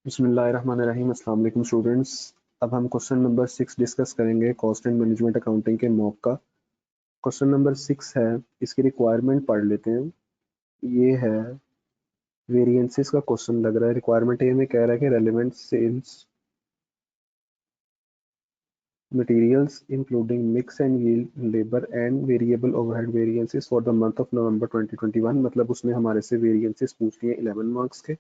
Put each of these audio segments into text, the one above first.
बिस्मिल्लाहिर्रहमानिर्रहीम। अस्सलाम वालेकुम स्टूडेंट्स। अब हम क्वेश्चन नंबर 6 डिस्कस करेंगे कॉस्ट एंड मैनेजमेंट अकाउंटिंग के मॉक का। क्वेश्चन नंबर 6 है, इसकी रिक्वायरमेंट पढ़ लेते हैं। ये है वेरिएंसेस का क्वेश्चन लग रहा है। रिक्वायरमेंट ए में कह रहा है कि relevant sales materials including mix and yield labour and variable overhead variances for the month of November 2021। मतलब उसने हमारे से वेरिएंसेस पूछ लिए 11 मार्क्स के।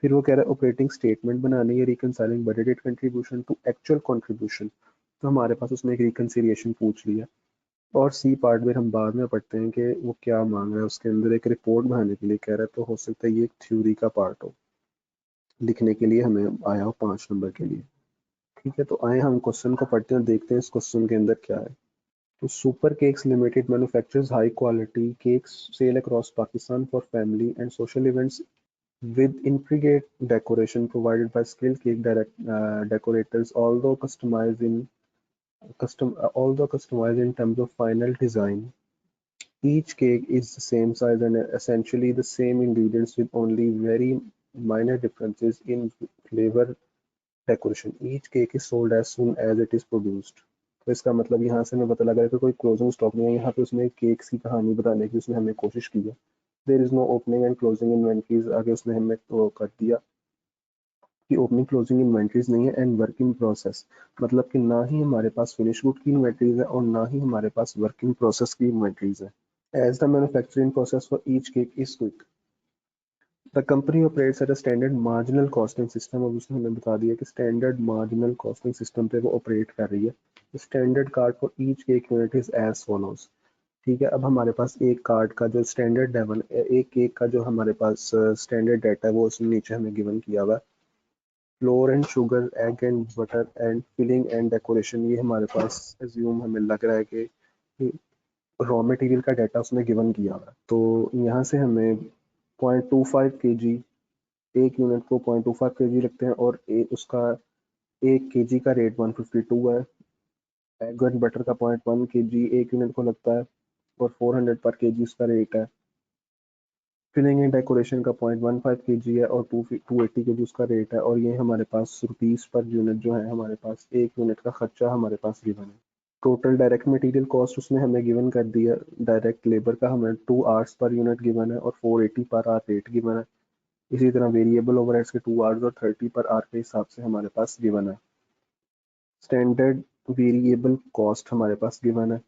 फिर वो कह रहा है ऑपरेटिंग स्टेटमेंट बनानी है, reconciling budgeted contribution to actual contribution. तो हमारे पास उसने एक रिकंसिलिएशन पूछ लिया। और सी पार्ट में हम बाद में पढ़ते हैं कि वो क्या मांग रहा है। उसके अंदर एक रिपोर्ट बनाने के लिए कह रहा है, तो हो सकता है ये एक थ्योरी का पार्ट हो, लिखने के लिए हमें आया हो 5 नंबर के लिए। ठीक है, तो आए हम क्वेश्चन को पढ़ते हैं, देखते हैं इस क्वेश्चन के अंदर क्या है। तो super cakes limited manufactures high quality cakes sale across Pakistan for family and social events with intricate decoration provided by skilled cake decorators, although customized in terms of final design. Each cake is the same size and essentially the same ingredients with only very minor differences in flavor decoration. Each cake is sold as soon as it is produced. तो इसका मतलब यहाँ से हमें पता लगा है कि कोई क्लोजिंग स्टॉक नहीं है। यहाँ पे उसने केक्स की कहानी बताने की उसने हमें कोशिश की है। There is no opening and closing inventories, आगे उसने हमें वो कर दिया कि ओपनिंग क्लोजिंग इन्वेंट्रीज नहीं है। एंड वर्किंग प्रोसेस, मतलब कि ना ही हमारे पास फिनिश गुड की इन्वेंट्रीज है और ना ही हमारे पास वर्किंग प्रोसेस की इन्वेंट्रीज है। As the manufacturing process for each cake is quick, the company operates at a standard marginal costing system. अब उसने हमें बता दिया कि स्टैंडर्ड मार्जिनल कॉस्टिंग सिस्टम पे वो ऑपरेट कर रही है। Standard card for each cake unit is as follows. ठीक है, अब हमारे पास एक कार्ड का जो स्टैंडर्ड लेवल, एक केक का जो हमारे पास स्टैंडर्ड डाटा है वो उसने नीचे हमें गिवन किया हुआ है। Flour and sugar, egg and butter and filling and decoration, ये हमारे पास एज्यूम हमें लग रहा है कि रॉ मटेरियल का डाटा उसने गिवन किया हुआ है। तो यहाँ से हमें 0.25 kg, एक यूनिट को 0.25 kg लगते हैं और उसका 1 kg का रेट 152 है। एग एंड बटर का 0.1 kg एक यूनिट को लगता है और 400 पर केजी उसका रेट है। फिलिंग एंड डेकोरेशन का 0.15 kg है और 280 kg उसका रेट है। और ये हमारे पास रुपीस पर यूनिट जो है, हमारे पास एक यूनिट का खर्चा हमारे पास गिवन है। टोटल डायरेक्ट मटेरियल कॉस्ट उसने हमें गिवन कर दिया। डायरेक्ट लेबर का हमें 2 आवर्स पर यूनिट गिवन है और 480 पर आवर रेट गिवन है। इसी तरह वेरिएबल ओवरहेड्स के 2 आवर्स और 30 पर आवर के हिसाब से हमारे पास गिवन है। स्टैंडर्ड वेरिएबल कॉस्ट हमारे पास गिवन है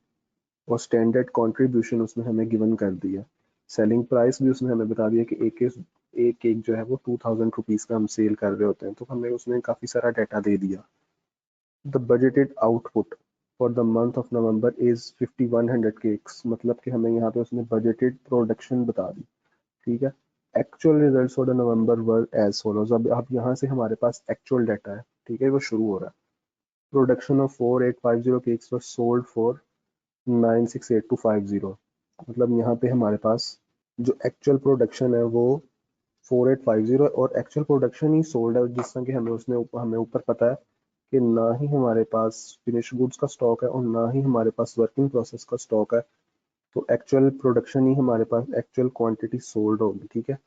और स्टैंडर्ड कंट्रीब्यूशन उसने हमें गिवन कर दिया। सेलिंग प्राइस भी उसने हमें बता दिया कि एक केक जो है वो 2000 रुपीज़ का हम सेल कर रहे होते हैं। तो हमें उसने काफ़ी सारा डाटा दे दिया। The budgeted output for the month of November is 5100 cakes, मतलब कि हमें यहाँ पे उसने बजटेड प्रोडक्शन बता दी। ठीक है, actual results for the November were as follows. अब यहाँ से हमारे पास एक्चुअल डाटा है। ठीक है, वो शुरू हो रहा है। Production of 4850 cakes were sold for 968250। मतलब यहाँ पे हमारे पास जो एक्चुअल प्रोडक्शन है वो 4850 और एक्चुअल प्रोडक्शन ही सोल्ड है। जिस तरह कि हमें ऊपर पता है कि ना ही हमारे पास फिनिश गुड्स का स्टॉक है और ना ही हमारे पास वर्किंग प्रोसेस का स्टॉक है। तो एक्चुअल प्रोडक्शन ही हमारे पास एक्चुअल क्वांटिटी सोल्ड होगी। ठीक है,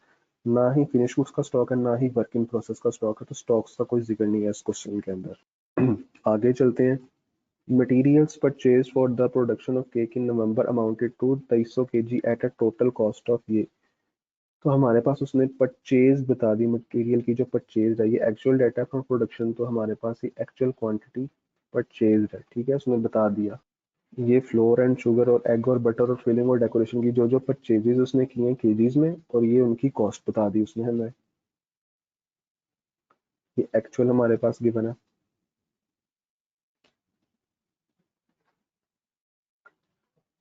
ना ही फिनिश गुड्स का स्टॉक है ना ही वर्किंग प्रोसेस का स्टॉक है। तो स्टॉक्स का कोई जिक्र नहीं है इस क्वेश्चन के अंदर। आगे चलते हैं। Materials purchased for the production of cake in November amounted to 250 kg at a total cost of ये। तो हमारे पास उसने परचेज बता दी, मटेरियल की जो परचेज है। ये एक्चुअल डाटा फॉर प्रोडक्शन, तो हमारे पास ये एक्चुअल क्वांटिटी परचेज है। ठीक है, उसने बता दिया। ये फ्लोर एंड शुगर और एग और बटर और फिलिंग और डेकोरेशन की जो जो परचेजेस उसने की हैं केजीज में, और ये उनकी कॉस्ट बता दी उसने हमें। ये एक्चुअल हमारे पास गिवन है।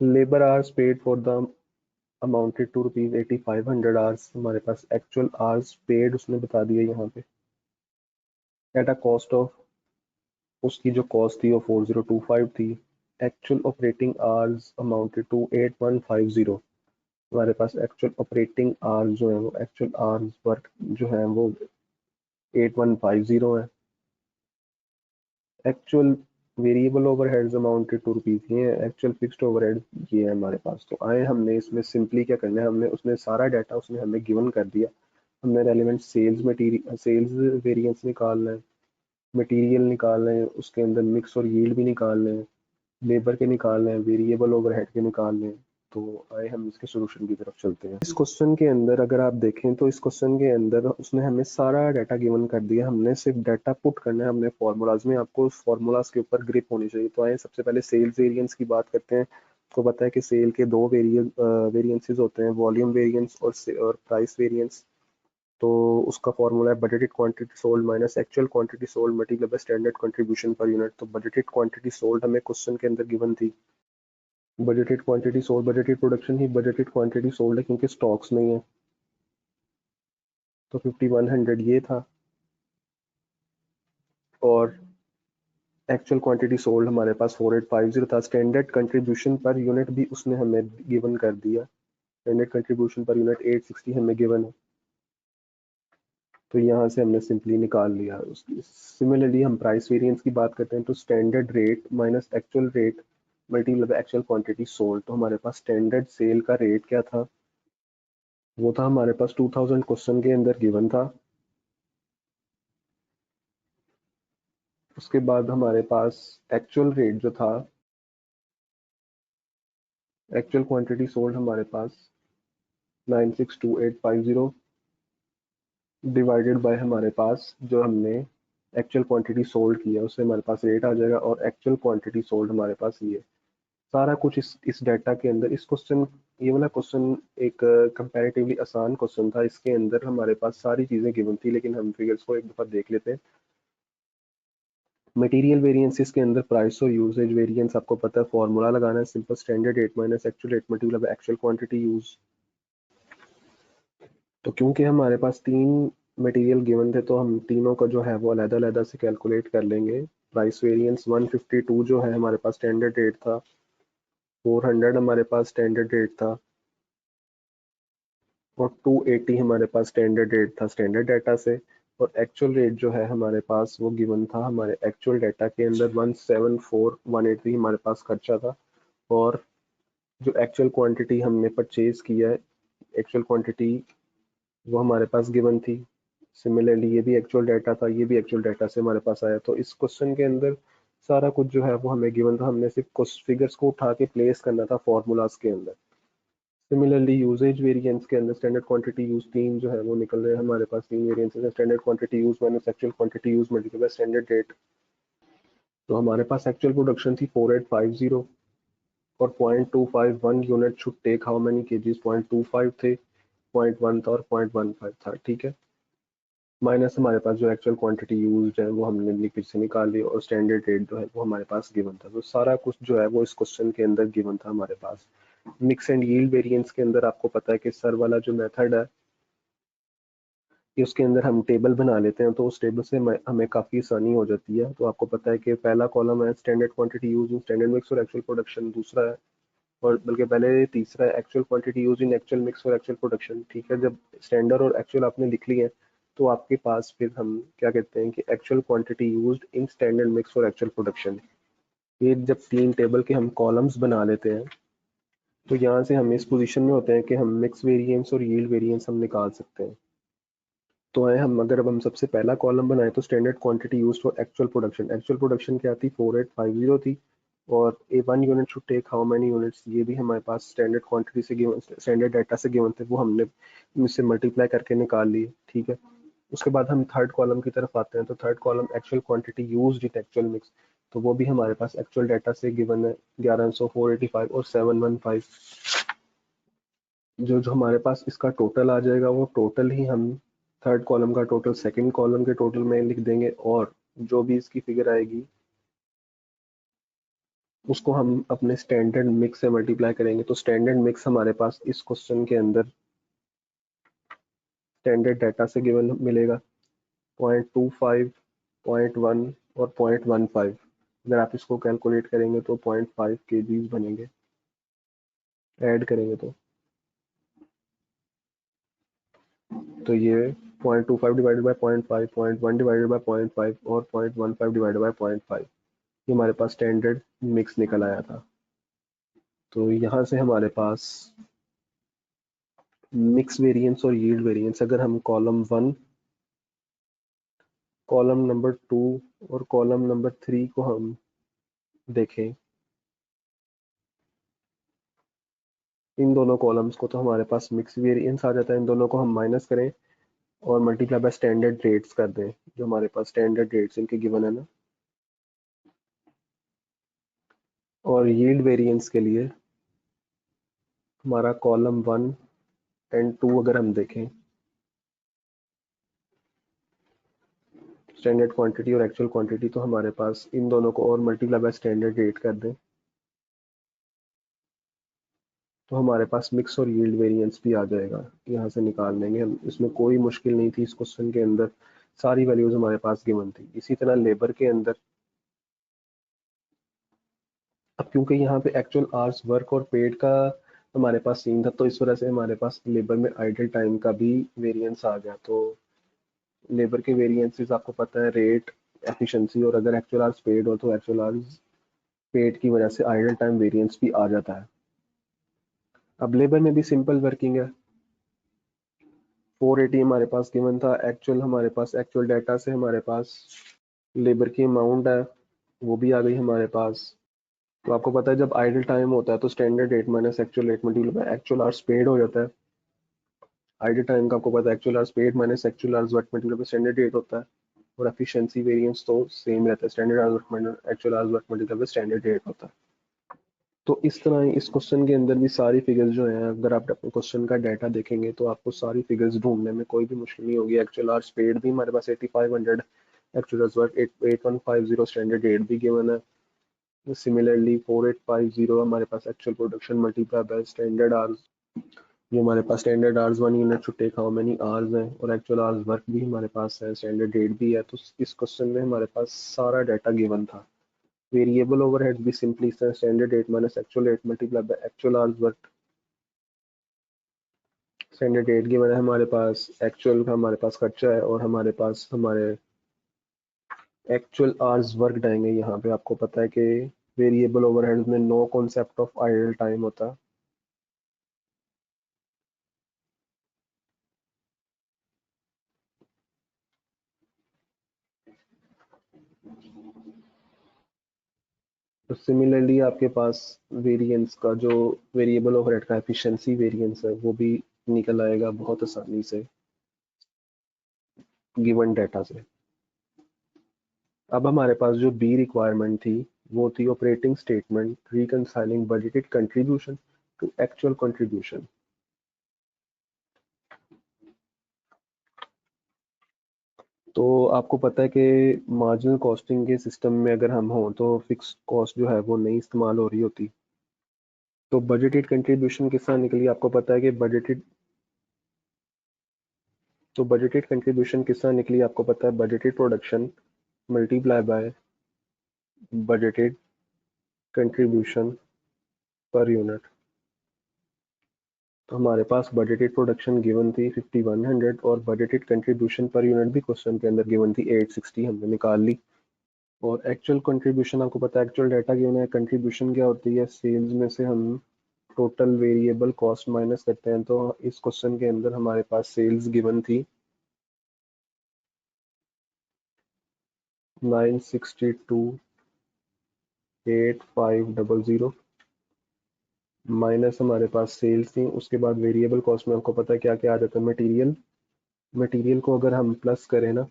Labour hours paid for the amounted to rupees 8500 hours, हमारे पास एक्चुअल आवर्स पेड उसने बता दिया यहाँ पे। एट अ कॉस्ट ऑफ, उसकी जो कॉस्ट थी वो 4025 थी। Actual operating hours amounted to 8150, हमारे पास एक्चुअल ऑपरेटिंग आवर्स जो है वो एक्चुअल आवर्स वर्क जो है वो 8150 है। Actual variable overheads amounted to rupees, ये है। एक्चुअल फिक्स्ड ओवरहेड ये है हमारे पास। तो आए हमने इसमें सिंपली क्या करना है, हमने उसने सारा डाटा उसने हमें गिवन कर दिया। हमने रेलिवेंट सेल्स वेरिएंस निकालना है, मटेरियल निकालना है, उसके अंदर मिक्स और यील्ड भी निकालना है, लेबर के निकालना है, वेरिएबल ओवरहेड के निकालने हैं। तो आए हम इसके सोल्यूशन की तरफ चलते हैं। इस क्वेश्चन के अंदर अगर आप देखें तो इस क्वेश्चन के अंदर उसने हमें सारा डाटा गिवन कर दिया, हमने सिर्फ डाटा पुट करना है। हमने फॉर्मूलाज में, आपको फॉर्मूलाज के ऊपर ग्रिप होनी चाहिए। तो आए सबसे पहले सेल्स वेरिएंस की बात करते हैं। आपको पता है कि सेल के दो वेरिएंसेस होते हैं, वॉल्यूम वेरिएंस और प्राइस वेरिएंस। तो उसका फॉर्मूला है budgeted quantity sold minus actual quantity sold multiply by standard contribution per unit. तो बजटेड क्वांटिटी सोल्ड हमें क्वेश्चन के अंदर गिवन थी, budgeted quantity sold, budgeted production ही बजटेड क्वांटिटी सोल्ड है क्योंकि स्टॉक्स नहीं है। तो 5100 ये था, और एक्चुअल क्वांटिटी सोल्ड हमारे पास 4850 था। स्टैंडर्ड कंट्रीब्यूशन पर यूनिट भी उसने हमें गिवन कर दिया, स्टैंडर्ड कंट्रीब्यूशन पर यूनिट 860 हमें गिवन है। तो यहाँ से हमने सिंपली निकाल लिया उसकी। सिमिलरली हम प्राइस वेरिएंस की बात करते हैं, तो standard rate minus actual rate multiply by actual quantity sold. तो हमारे पास स्टैंडर्ड सेल का रेट क्या था, वो था हमारे पास 2000 क्वेश्चन के अंदर गिवन था। उसके बाद हमारे पास एक्चुअल रेट जो था, एक्चुअल क्वांटिटी सोल्ड हमारे पास 962850 डिवाइडेड बाय हमारे पास जो हमने एक्चुअल क्वांटिटी सोल्ड किया, उससे हमारे पास रेट आ जाएगा, और एक्चुअल क्वांटिटी सोल्ड हमारे पास ये सारा कुछ इस डाटा के अंदर। इस क्वेश्चन, ये वाला क्वेश्चन एक कंपैरेटिवली आसान क्वेश्चन था। इसके अंदर हमारे पास सारी चीज़ें गिवन थी, लेकिन हम फिगर्स को एक दफ़ा देख लेते हैं। मटेरियल वेरिएंसेस के अंदर प्राइस और यूजेज वेरिएंस, आपको पता है फॉर्मूला लगाना है, simple standard rate minus actual rate multiply actual quantity use. तो क्योंकि हमारे पास तीन मटेरियल गिवन थे, तो हम तीनों का जो है वो अलग-अलग से कैलकुलेट कर लेंगे। प्राइस वेरिएंस 152 जो है हमारे पास स्टैंडर्ड रेट था, 400 हमारे पास स्टैंडर्ड रेट था, और 280 हमारे पास स्टैंडर्ड रेट था स्टैंडर्ड डाटा से। और एक्चुअल रेट जो है हमारे पास वो गिवन था हमारे एक्चुअल डाटा के अंदर 174,183 हमारे पास खर्चा था। और जो एक्चुअल क्वांटिटी हमने परचेज किया है, एक्चुअल क्वांटिटी वो हमारे पास गिवन थी। सिमिलरली ये भी एक्चुअल डाटा था, ये भी एक्चुअल डाटा से हमारे पास आया। तो इस क्वेश्चन के अंदर सारा कुछ जो है वो हमें गिवन था, हमने सिर्फ कुछ फिगर्स को उठा के प्लेस करना था फॉर्मूलाज के अंदर। सिमिलरली यूजेज वेरिएंस के अंदर स्टैंडर्ड क्वांटिटी यूज तीन जो है वो निकल रहे हैं हमारे पास, तीन वेरिएंसेस है, standard quantity use minus actual quantity use multiply by standard rate. तो हमारे पास एक्चुअल प्रोडक्शन थी 4850, और 0.251 unit should take how many kgs, 0.25 थे, 0.1 था, और 0.15 था, ठीक है। माइनस हमारे पास जो एक्चुअल क्वांटिटी यूज है वो हमने फिर से निकाल ली, और स्टैंडर्ड रेट जो है वो हमारे पास गिवन था। तो सारा कुछ जो है वो इस क्वेश्चन के अंदर गिवन था हमारे पास। मिक्स एंड यील्ड वेरिएंस के अंदर आपको पता है कि सर वाला जो मेथड है, कि उसके अंदर हम टेबल बना लेते हैं, तो उस टेबल से हमें काफ़ी आसानी हो जाती है। तो आपको पता है कि पहला कॉलम है standard quantity use in standard mix और एक्चुअल प्रोडक्शन, दूसरा है, और बल्कि पहले तीसरा है actual quantity use in actual mix और एक्चुअल प्रोडक्शन, ठीक है। जब स्टैंडर्ड और एक्चुअल आपने लिख लिए तो आपके पास फिर हम क्या कहते हैं कि actual quantity used in standard mix और एक्चुअल प्रोडक्शन। ये जब तीन टेबल के हम कॉलम्स बना लेते हैं, तो यहाँ से हम इस पोजीशन में होते हैं कि हम मिक्स वेरिएंस और यील्ड वेरिएंस हम निकाल सकते हैं। तो है हम अगर अब हम सबसे पहला कॉलम बनाए तो standard quantity used for actual production, actual production क्या थी, 4850 थी, और a one unit should take how many units, ये भी हमारे पास स्टैंडर्ड क्वांटिटी से गिवन, स्टैंडर्ड डाटा से गिवन थे, वो हमने इससे मल्टीप्लाई करके निकाल लिए, ठीक है। उसके बाद हम थर्ड कॉलम की तरफ आते हैं, तो third column actual quantity used in actual mix, तो वो भी हमारे पास एक्चुअल डाटा से गिवन है 1100, 485 और 715। जो जो हमारे पास इसका टोटल आ जाएगा वो टोटल ही हम थर्ड कॉलम का टोटल सेकंड कॉलम के टोटल में लिख देंगे, और जो भी इसकी फिगर आएगी उसको हम अपने स्टैंडर्ड मिक्स से मल्टीप्लाई करेंगे। तो स्टैंडर्ड मिक्स हमारे पास इस क्वेश्चन के अंदर स्टैंडर्ड डाटा से गिवन मिलेगा 0.25, 0.1 और 0.15। अगर आप इसको कैलकुलेट करेंगे तो 0.5 kgs बनेंगे, ऐड करेंगे तो ये 0.25 डिवाइडेड बाय 0.5, 0.1 डिवाइडेड बाय 0.5 और 0.15 डिवाइडेड बाय 0.5, ये हमारे पास स्टैंडर्ड मिक्स निकल आया था। तो यहाँ से हमारे पास मिक्स वेरिएंस और यील्ड वेरिएंस, अगर हम कॉलम 1, कॉलम नंबर 2 और कॉलम नंबर 3 को हम देखें, इन दोनों कॉलम्स को तो हमारे पास मिक्स वेरिएंस आ जाता है। इन दोनों को हम माइनस करें और मल्टीप्लाई बाय स्टैंडर्ड रेट्स कर दें, जो हमारे पास स्टैंडर्ड रेट्स इनके गिवन है ना। और यील्ड वेरिएंस के लिए हमारा कॉलम 1 एंड 2 अगर हम देखें, स्टैंडर्ड क्वांटिटी और एक्चुअल क्वांटिटी, तो हमारे पास इन दोनों को और मल्टीप्लाई बाय स्टैंडर्ड रेट कर दें तो हमारे पास मिक्स और यील्ड वेरिएंस भी आ जाएगा। यहाँ से निकाल लेंगे हम, इसमें कोई मुश्किल नहीं थी। इस क्वेश्चन के अंदर सारी वैल्यूज हमारे पास गिवन थी। इसी तरह लेबर के अंदर, अब क्योंकि यहाँ पे एक्चुअल आवर्स वर्क और पेड का हमारे पास सीन था, तो इस वजह से हमारे पास लेबर में आइडल टाइम का भी वेरिएंस आ गया। तो लेबर के वेरिएंसेस आपको पता है, रेट, एफिशिएंसी, और अगर एक्चुअल आवर्स पेड हो तो एक्चुअल आवर्स पेड की वजह से आइडल टाइम वेरिएंस भी आ जाता है। अब लेबर में भी सिंपल वर्किंग है। 480 हमारे पास गिवन था, एक्चुअल हमारे पास एक्चुअल डाटा से हमारे पास लेबर की अमाउंट है वो भी आ गई हमारे पास। तो आपको पता है जब आइडल टाइम होता है तो standard rate minus actual rate multiply by actual hours paid हो जाता है। आइडल टाइम का आपको पता है actual hours paid minus actual hours work multiply by standard rate होता है। और एफिशिएंसी वेरिएंस तो सेम रहता है, standard hours work minus actual hours work multiply by standard rate होता है। तो इस तरह इस क्वेश्चन के अंदर भी सारी फिगर्स जो हैं, अगर आप अपने क्वेश्चन का डाटा देखेंगे तो आपको सारी फिगर्स ढूंढने में कोई भी मुश्किल नहीं होगी। एक्चुअल आवर्स पेड भी हमारे पास 8500, actual hours work 8150, standard rate भी गिवन है। सिमिलरली 4850 हमारे पास actual production multiply by standard hours, जो हमारे पास standard hours 1 unit to take how many hours हैं, और एक्चुअल आवर्स वर्क भी हमारे पास है, स्टैंडर्ड रेट भी है। तो इस क्वेश्चन में हमारे पास सारा डाटा गिवन था। वेरिएबल ओवरहेड भी simply standard rate minus actual rate multiply by actual hours work. Standard rate given है हमारे पास, एक्चुअल का हमारे पास खर्चा है, और हमारे पास हमारे एक्चुअल आवर्स वर्क आएंगे। यहाँ पे आपको पता है कि वेरिएबल ओवरहेड में no concept of idle time होता है। तो सिमिलरली आपके पास वेरिएंस का जो वेरिएबल ओवरहेड का एफिशिएंसी वेरिएंस है वो भी निकल आएगा बहुत आसानी से गिवन डाटा से। अब हमारे पास जो बी रिक्वायरमेंट थी वो थी operating statement reconciling budgeted contribution to actual contribution. तो आपको पता है कि मार्जिनल कॉस्टिंग के सिस्टम में अगर हम हों तो फिक्स कॉस्ट जो है वो नहीं इस्तेमाल हो रही होती। तो बजटेड कंट्रीब्यूशन किस तरह निकली, आपको पता है कि बजटेड कंट्रीब्यूशन किस तरह निकली, आपको पता है budgeted production multiply bye budgeted contribution per unit. तो हमारे पास बजटेड प्रोडक्शन गिवन थी 5100, और बजटेड कंट्रीब्यूशन पर यूनिट भी क्वेश्चन के अंदर गिवन थी 860, हमने निकाल ली। और एक्चुअल कंट्रीब्यूशन आपको पता है, एक्चुअल डाटा गिवन है। कंट्रीब्यूशन क्या होती है, सेल्स में से हम टोटल वेरिएबल कॉस्ट माइनस करते हैं। तो इस क्वेश्चन के अंदर हमारे पास सेल्स गिवन थी 962,8500, माइनस हमारे पास सेल्स थी। उसके बाद वेरिएबल कॉस्ट में आपको पता है क्या क्या आ जाता है, मटेरियल। मटेरियल को अगर हम प्लस करें ना,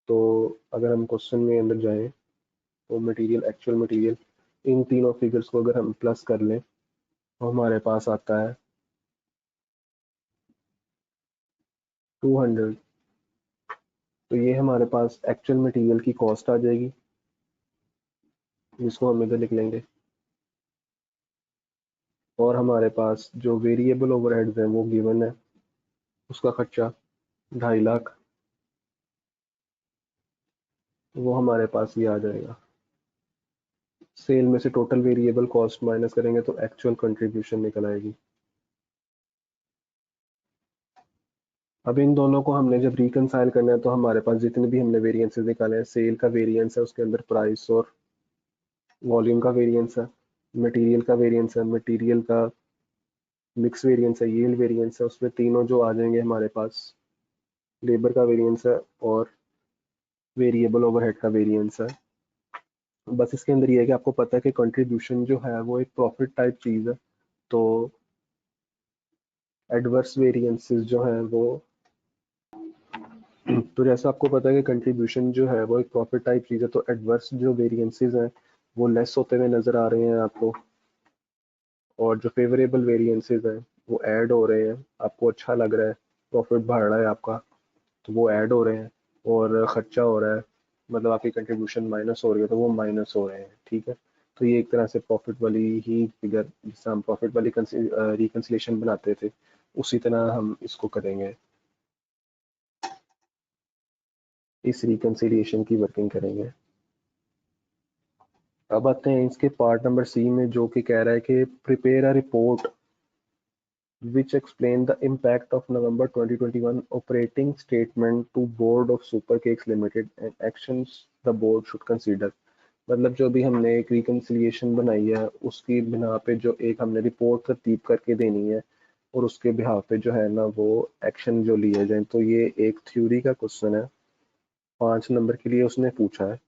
तो अगर हम क्वेश्चन में अंदर जाएं तो मटेरियल, एक्चुअल मटेरियल, इन तीनों फिगर्स को अगर हम प्लस कर लें तो हमारे पास आता है 200। तो ये हमारे पास एक्चुअल मटेरियल की कॉस्ट आ जाएगी, जिसको हम इधर लिख लेंगे। और हमारे पास जो वेरिएबल ओवरहेड्स हैं वो गिवन है, उसका खर्चा 2.5 लाख, वो हमारे पास ये आ जाएगा। सेल में से टोटल वेरिएबल कॉस्ट माइनस करेंगे तो एक्चुअल कंट्रीब्यूशन निकल आएगी। अब इन दोनों को हमने जब रिकंसाइल करना है तो हमारे पास जितने भी हमने वेरिएंसेस निकाले हैं, सेल का वेरिएंस है, उसके अंदर प्राइस और वॉल्यूम का वेरिएंस है, मटेरियल का वेरिएंस है, मटेरियल का मिक्स वेरिएंस है, यील्ड वेरिएंस है, उसमें तीनों जो आ जाएंगे हमारे पास, लेबर का वेरिएंस है और वेरिएबल ओवरहेड का वेरिएंस है। बस इसके अंदर ये है कि आपको पता है कि कंट्रीब्यूशन जो है वो एक प्रॉफिट टाइप चीज़ है, तो एडवर्स वेरिएंसेस जो हैं वो तो जैसा आपको पता है कि कंट्रीब्यूशन जो है वो एक प्रॉफिट टाइप चीज़ है, तो एडवर्स जो वेरिएंसेस हैं वो लेस होते हुए नज़र आ रहे हैं आपको, और जो फेवरेबल वेरिएंसेस हैं वो ऐड हो रहे हैं। आपको अच्छा लग रहा है, प्रॉफिट बढ़ रहा है आपका, तो वो ऐड हो रहे हैं, और ख़र्चा हो रहा है, मतलब आपकी कंट्रीब्यूशन माइनस हो रही है तो वो माइनस हो रहे हैं। ठीक है, तो ये एक तरह से प्रॉफिट वाली ही फिगर, जिससे हम प्रॉफिट वाली रिकन्सिलेशन बनाते थे, उसी तरह हम इसको करेंगे, इस रिकन्सिलिएशन की वर्किंग करेंगे। अब आते हैं इसके पार्ट नंबर सी में, जो कि कह रहा है कि prepare a report which explain the impact of November 2021 operating statement to Board of Super Cakes Limited and actions the board should consider। मतलब जो भी हमने एक रिकन्सिलिएशन बनाई है उसकी बिना पे जो एक हमने रिपोर्ट तरतीब करके देनी है, और उसके बिहाव पे जो है ना वो एक्शन जो लिए जाए। तो ये एक थ्योरी का क्वेश्चन है, 5 नंबर के लिए उसने पूछा है।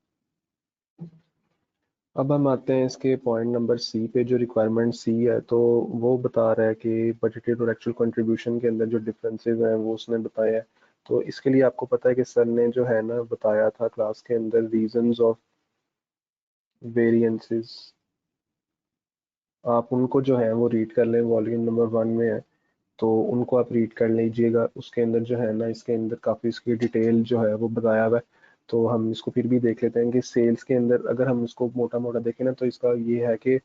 अब हम आते हैं इसके पॉइंट नंबर सी पे, जो रिक्वायरमेंट सी है, तो वो बता रहा है कि बजटेड और एक्चुअल कंट्रीब्यूशन के अंदर जो डिफरेंसेस हैं वो उसने बताया है। तो इसके लिए आपको पता है कि सर ने जो है ना बताया था क्लास के अंदर, रीजंस ऑफ वेरिएंसेस, आप उनको जो है वो रीड कर लें, वॉल्यूम नंबर 1 में है, तो उनको आप रीड कर लीजिएगा। उसके अंदर जो है ना, इसके अंदर काफ़ी इसकी डिटेल जो है वो बताया हुआ है, तो हम इसको फिर भी देख लेते हैं कि सेल्स के अंदर अगर हम इसको मोटा मोटा देखें ना, तो इसका ये है कि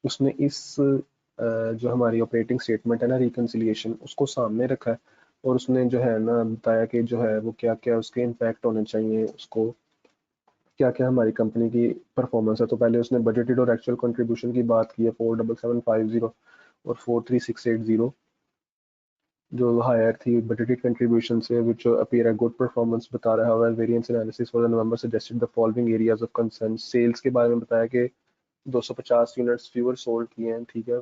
उसने इस जो हमारी ऑपरेटिंग स्टेटमेंट है ना, रिकन्सिलिएशन, उसको सामने रखा है, और उसने जो है ना बताया कि जो है वो क्या क्या उसके इम्पैक्ट होने चाहिए, उसको क्या क्या हमारी कंपनी की परफॉर्मेंस है। तो पहले उसने बजटेड और एक्चुअल कंट्रीब्यूशन की बात की है, 47750 और 43680, जो हायर थी बजटेड कंट्रीब्यूशन से, which appear a good performance बता रहा है। Variance analysis for the November suggested the following areas of concern. Sales के बारे में बताया कि 250 यूनिट्स फ्यूअर सोल्ड किए हैं, ठीक है,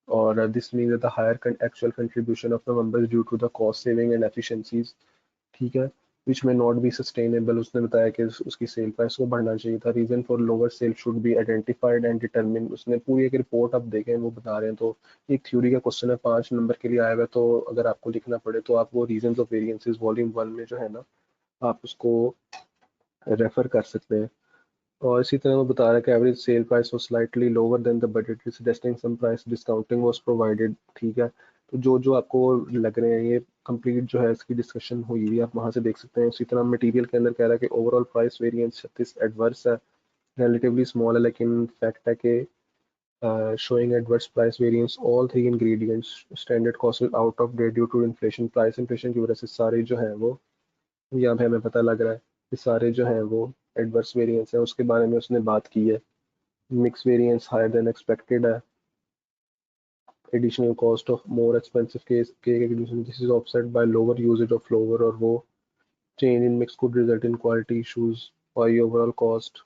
और this means that the higher actual contribution of November due to the cost saving and efficiencies, ठीक है, विच में नॉट बी सस्टेनेबल। उसने बताया कि उसकी सेल प्राइस को बढ़ना चाहिए था। Reason for lower sale should be identified and determine. उसने पूरी एक रिपोर्ट आप देखें वो बता रहे हैं, तो एक थ्योरी का क्वेश्चन है, 5 नंबर के लिए आया हुआ है, तो अगर आपको लिखना पड़े तो आप वो रीजन ऑफ वेरिएंसेस वॉल्यूम 1 में जो है ना आप उसको रेफर कर सकते हैं। और इसी तरह वो बता रहा है कि average sale price was slightly lower than the budget, suggesting some price discounting was provided, ठीक है। तो जो जो आपको लग रहे हैं ये कंप्लीट जो है इसकी डिस्कशन हुई हुई है, आप वहां से देख सकते हैं। इसी तरह मटेरियल के अंदर कह रहा है कि ओवरऑल प्राइस वेरिएंस 36 एडवर्स है, रिलेटिवली स्मॉल है, लेकिन फैक्ट है कि showing adverse price variance all three ingredients, standard cost is out of date due to inflation। Price inflation की वजह से सारे जो है वो यहाँ पे हमें पता लग रहा है कि सारे जो है वो एडवर्स वेरिएंस है, उसके बारे में उसने बात की है। Mix variance higher than expected है, additional cost of more expensive cake, this is offset by lower usages of flour, और वो change in mix could result in quality issues, high overall cost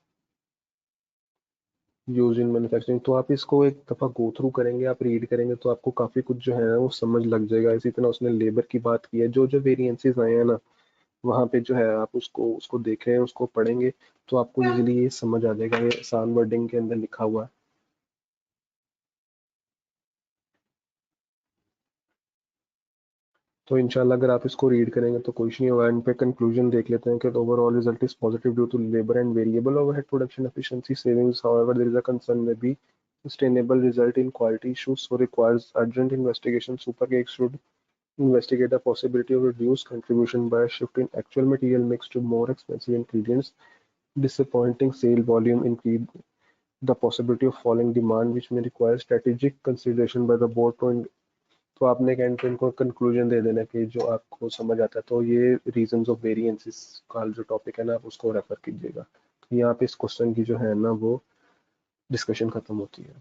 use in manufacturing. तो आप इसको एक दफ़ा go through करेंगे, आप रीड करेंगे, तो आपको काफ़ी कुछ जो है ना वो समझ लग जाएगा। इसी तरह उसने लेबर की बात की है, जो जो वेरिएंसेस आए हैं ना वहाँ पे जो है आप उसको उसको देख रहे हैं, उसको पढ़ेंगे, तो आपको इजीली ये समझ आ जाएगा, ये आसान वर्डिंग के अंदर लिखा हुआ है। तो इंशाल्लाह अगर आप इसको रीड करेंगे तो कुछ नहीं होगा। इन पे कंक्लूजन देख लेते हैं कि overall result is positive due to labour and variable overhead production efficiency savings, however there is a concern may be sustainable result in quality issues, so requires urgent investigation। Supercakes should investigate the possibility of reduced contribution by shifting actual material mix to more expensive ingredients, disappointing sale volume, increase the possibility of falling demand, which may require strategic consideration by the board to। तो आपने एक and पे इनको conclusion दे देना कि जो आपको समझ आता है, तो ये रीजंस ऑफ वेरिएंसेस का जो टॉपिक है ना आप उसको रेफर कीजिएगा। तो यहाँ पे इस क्वेश्चन की जो है ना वो डिस्कशन खत्म होती है।